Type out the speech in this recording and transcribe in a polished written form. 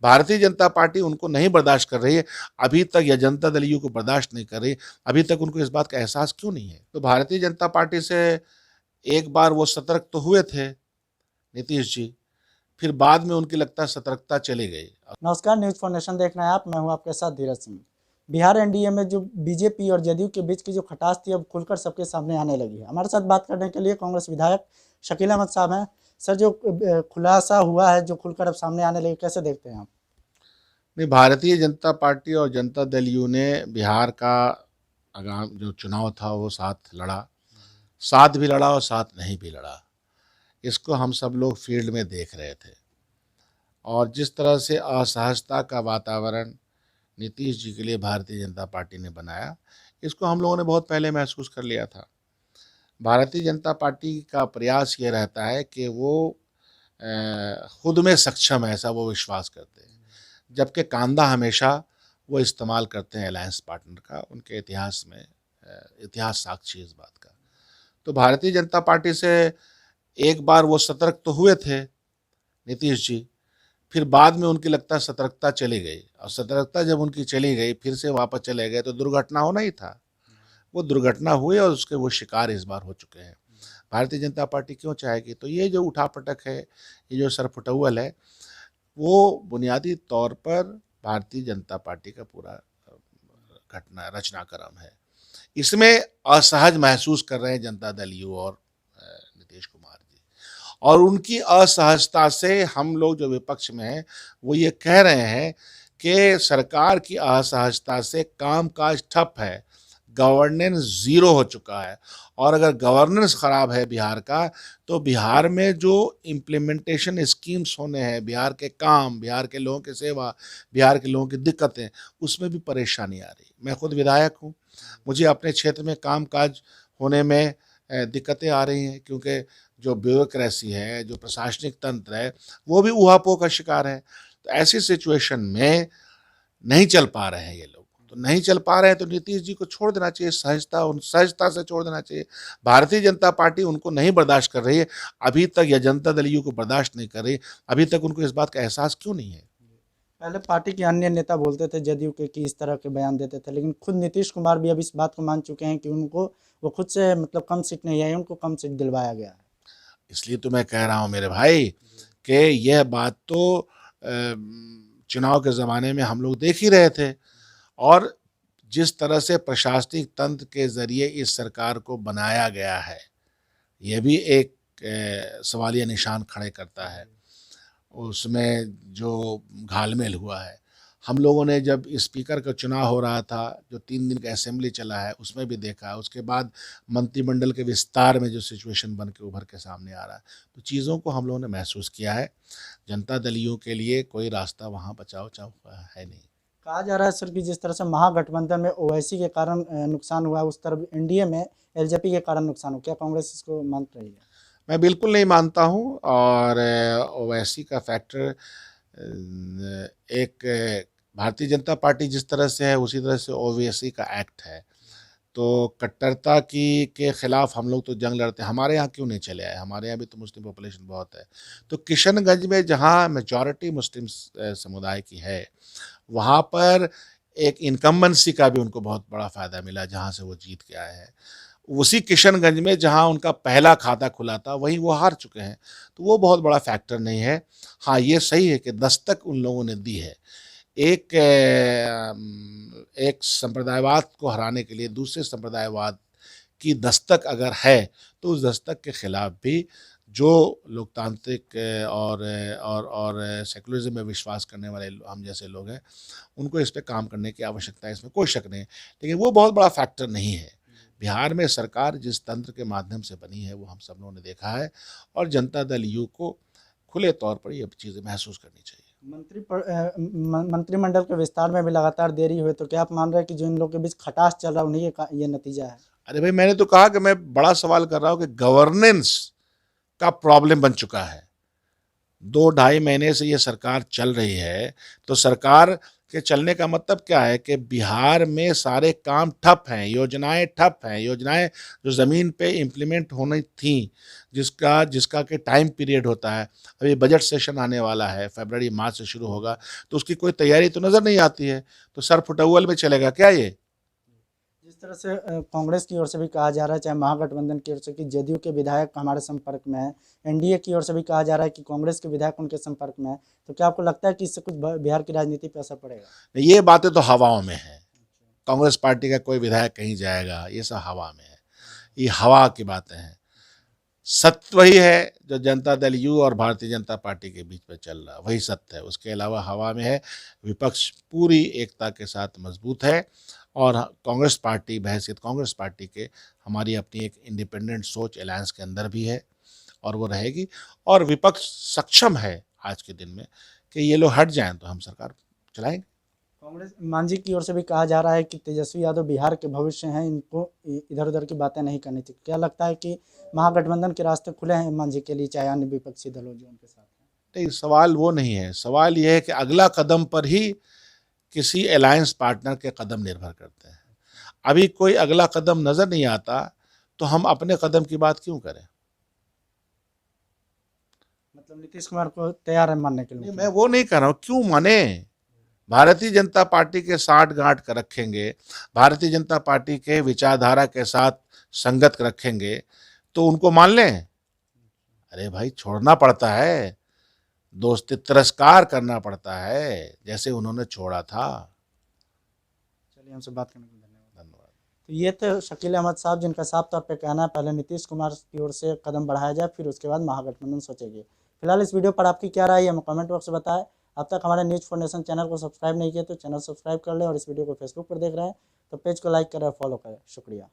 Bharatiya Janata party उनको नहीं बर्दाश्त कर रही है अभी तक, या जनता दल यू को बर्दाश्त नहीं कर रही अभी तक, उनको इस बात का एहसास क्यों नहीं है? तो भारतीय जनता पार्टी से एक बार वो सतर्क तो हुए थे नीतीश जी, फिर बाद में उनकी लगता है सतर्कता चली गई। नमस्कार, न्यूज़ फॉर नेशन देख रहे हैं आप। मैं हूं आपके साथ धीरज सिंह। बिहार एनडीए में जो बीजेपी और जदयू के बीच की जो खटास थी अब खुलकर सबके सामने आने लगी है। हमारे साथ बात करने के लिए कांग्रेस विधायक शकील अहमद साहब हैं। सर, जो खुलासा हुआ है, जो खुलकर अब सामने आने लगी, कैसे देखते हैं आप? नहीं, भारतीय जनता पार्टी और जनता दल यू ने बिहार का आगाम जो चुनाव था वो साथ लड़ा, साथ भी लड़ा और साथ नहीं भी लड़ा। इसको हम सब लोग फील्ड में देख रहे थे, और जिस तरह से असहजता का वातावरण नीतीश जी के लिए भारतीय जनता पार्टी ने बनाया, इसको हम लोगों ने बहुत पहले महसूस कर लिया था। भारतीय जनता पार्टी का प्रयास ये रहता है कि वो खुद में सक्षम है, ऐसा वो विश्वास करते हैं, जबकि कांधा हमेशा वो इस्तेमाल करते हैं अलायंस पार्टनर का। उनके इतिहास में इतिहास साक्षी इस बात का। तो भारतीय जनता पार्टी से एक बार वो सतर्क तो हुए थे नीतीश जी, फिर बाद में उनकी लगता है सतर्कता चली गई, और सतर्कता जब उनकी चली गई, फिर से वापस चले गए, तो दुर्घटना होना ही था। वो दुर्घटना हुई और उसके वो शिकार इस बार हो चुके हैं। भारतीय जनता पार्टी क्यों चाहेगी? तो ये जो उठापटक है, ये जो सरफुटौल है, वो बुनियादी तौर पर भारतीय जनता पार्टी का पूरा घटना रचनाक्रम है। इसमें असहज महसूस कर रहे हैं जनता दल यू और नीतीश कुमार जी, और उनकी असहजता से हम लोग जो विपक्ष में हैं वो ये कह रहे हैं कि सरकार की असहजता से कामकाज ठप है, गवर्नेंस ज़ीरो हो चुका है, और अगर गवर्नेंस ख़राब है बिहार का, तो बिहार में जो इम्प्लीमेंटेशन स्कीम्स होने हैं, बिहार के काम, बिहार के लोगों की सेवा, बिहार के लोगों की दिक्कतें, उसमें भी परेशानी आ रही। मैं खुद विधायक हूँ, मुझे अपने क्षेत्र में कामकाज होने में दिक्कतें आ रही हैं, क्योंकि जो ब्यूरोक्रेसी है, जो प्रशासनिक तंत्र है, वो भी ऊहापोह का शिकार है। तो ऐसी सिचुएशन में नहीं चल पा रहे हैं ये लोग, तो नहीं चल पा रहे हैं तो नीतीश जी को छोड़ देना चाहिए, सहजता से छोड़ देना चाहिए। भारतीय जनता पार्टी उनको नहीं बर्दाश्त कर रही है अभी तक, या जनता दल यू को बर्दाश्त नहीं कर रही अभी तक, उनको इस बात का एहसास क्यों नहीं है? पहले पार्टी के अन्य नेता बोलते थे जदयू के कि इस तरह के बयान देते थे, लेकिन खुद नीतीश कुमार भी अब इस बात को मान चुके हैं कि उनको वो खुद से मतलब कम सीट नहीं आई, उनको कम सीट दिलवाया गया है। इसलिए तो मैं कह रहा हूँ मेरे भाई कि यह बात तो चुनाव के ज़माने में हम लोग देख ही रहे थे, और जिस तरह से प्रशासनिक तंत्र के ज़रिए इस सरकार को बनाया गया है, यह भी एक सवालिया निशान खड़े करता है। उसमें जो घालमेल हुआ है, हम लोगों ने जब स्पीकर का चुनाव हो रहा था, जो 3 दिन का असेंबली चला है, उसमें भी देखा है। उसके बाद मंत्रिमंडल के विस्तार में जो सिचुएशन बन के उभर के सामने आ रहा है, तो चीज़ों को हम लोगों ने महसूस किया है। जनता दल यू के लिए कोई रास्ता वहाँ बचाव हुआ है नहीं। कहा जा रहा है सर कि जिस तरह से महागठबंधन में ओवैसी के कारण नुकसान हुआ, उस तरफ एनडीए में एलजेपी के कारण नुकसान हो। क्या कांग्रेस इसको मान रही है? मैं बिल्कुल नहीं मानता हूँ, और ओवैसी का फैक्टर एक भारतीय जनता पार्टी जिस तरह से है, उसी तरह से ओवैसी का एक्ट है। तो कट्टरता की के ख़िलाफ़ हम लोग तो जंग लड़ते हैं। हमारे यहाँ क्यों नहीं चले आए? हमारे यहाँ भी तो मुस्लिम पॉपुलेशन बहुत है। तो किशनगंज में जहाँ मेजॉरिटी मुस्लिम समुदाय की है, वहाँ पर एक इनकम्बेंसी का भी उनको बहुत बड़ा फ़ायदा मिला, जहाँ से वो जीत के आए हैं। उसी किशनगंज में जहाँ उनका पहला खाता खुला था, वहीं वो हार चुके हैं। तो वो बहुत बड़ा फैक्टर नहीं है। हाँ, ये सही है कि दस्तक उन लोगों ने दी है। एक संप्रदायवाद को हराने के लिए दूसरे संप्रदायवाद की दस्तक अगर है, तो उस दस्तक के खिलाफ भी जो लोकतांत्रिक और सेकुलरिज्म में विश्वास करने वाले हम जैसे लोग हैं, उनको इस पे काम करने की आवश्यकता है, इसमें कोई शक नहीं। लेकिन वो बहुत बड़ा फैक्टर नहीं है। बिहार में सरकार जिस तंत्र के माध्यम से बनी है, वो हम सब लोगों ने देखा है, और जनता दल यू को खुले तौर पर ये चीज़ें महसूस करनी चाहिए। मंत्रिमंडल के विस्तार में भी लगातार देरी हुई, तो क्या आप मान रहे हैं कि जो इन लोगों के बीच खटास चल रहा है उन्हीं का ये नतीजा है? अरे भाई, मैंने तो कहा कि मैं बड़ा सवाल कर रहा हूँ कि गवर्नेंस का प्रॉब्लम बन चुका है। 2-2.5 महीने से ये सरकार चल रही है, तो सरकार के चलने का मतलब क्या है कि बिहार में सारे काम ठप हैं, योजनाएं ठप हैं, योजनाएं जो ज़मीन पे इम्प्लीमेंट होनी थी, जिसका जिसका कि टाइम पीरियड होता है। अभी बजट सेशन आने वाला है, फरवरी मार्च से शुरू होगा, तो उसकी कोई तैयारी तो नज़र नहीं आती है। तो सर फुटअव्वल में चलेगा क्या ये? जिस तरह से कांग्रेस की ओर से भी कहा जा रहा है, चाहे महागठबंधन की ओर से, कि जदयू के विधायक हमारे संपर्क में है, एनडीए की ओर से भी कहा जा रहा है कि कांग्रेस के विधायक उनके संपर्क में है, तो क्या आपको लगता है कि इससे कुछ बिहार की राजनीति पर असर पड़ेगा? ये बातें तो हवाओं में हैं। कांग्रेस पार्टी का कोई विधायक कहीं जाएगा, ये सब हवा में है, ये हवा की बातें हैं। सत्य वही है जो जनता दल यू और भारतीय जनता पार्टी के बीच में चल रहा, वही सत्य है। उसके अलावा हवा में है। विपक्ष पूरी एकता के साथ मजबूत है, और कांग्रेस पार्टी बहैसियत कांग्रेस पार्टी के हमारी अपनी एक इंडिपेंडेंट सोच अलायंस के अंदर भी है, और वो रहेगी। और विपक्ष सक्षम है आज के दिन में कि ये लोग हट जाएं तो हम सरकार चलाएंगे। कांग्रेस मांझी की ओर से भी कहा जा रहा है कि तेजस्वी यादव बिहार के भविष्य हैं, इनको इधर उधर की बातें नहीं करनी चाहिए। क्या लगता है कि महागठबंधन के रास्ते खुले हैं मांझी के लिए, चाहे अन्य विपक्षी दलों जो उनके साथ हैं? नहीं, सवाल वो नहीं है। सवाल ये है कि अगला कदम पर ही किसी अलायंस पार्टनर के कदम निर्भर करते हैं। अभी कोई अगला कदम नज़र नहीं आता, तो हम अपने कदम की बात क्यों करें? मतलब नीतीश कुमार को तैयार है मानने के लिए? नहीं, मैं वो नहीं कह रहा हूँ, क्यों माने? भारतीय जनता पार्टी के साठ गांठ कर रखेंगे, भारतीय जनता पार्टी के विचारधारा के साथ संगत रखेंगे, तो उनको मान लें? अरे भाई, छोड़ना पड़ता है, दोस्ती तिरस्कार करना पड़ता है, जैसे उन्होंने छोड़ा था। चलिए, हमसे बात करने के लिए धन्यवाद। धन्यवाद। तो ये थे शकील अहमद साहब, जिनका साफ तौर पे कहना है पहले नीतीश कुमार की ओर से कदम बढ़ाया जाए, फिर उसके बाद महागठबंधन सोचेगी। फिलहाल इस वीडियो पर आपकी क्या राय है, हमें कमेंट बॉक्स में बताएं। अब तक हमारे न्यूज़ फॉर नेशन चैनल को सब्सक्राइब नहीं किया तो चैनल सब्सक्राइब कर लें, और इस वीडियो को फेसबुक पर देख रहे हैं तो पेज को लाइक करें और फॉलो करें। शुक्रिया।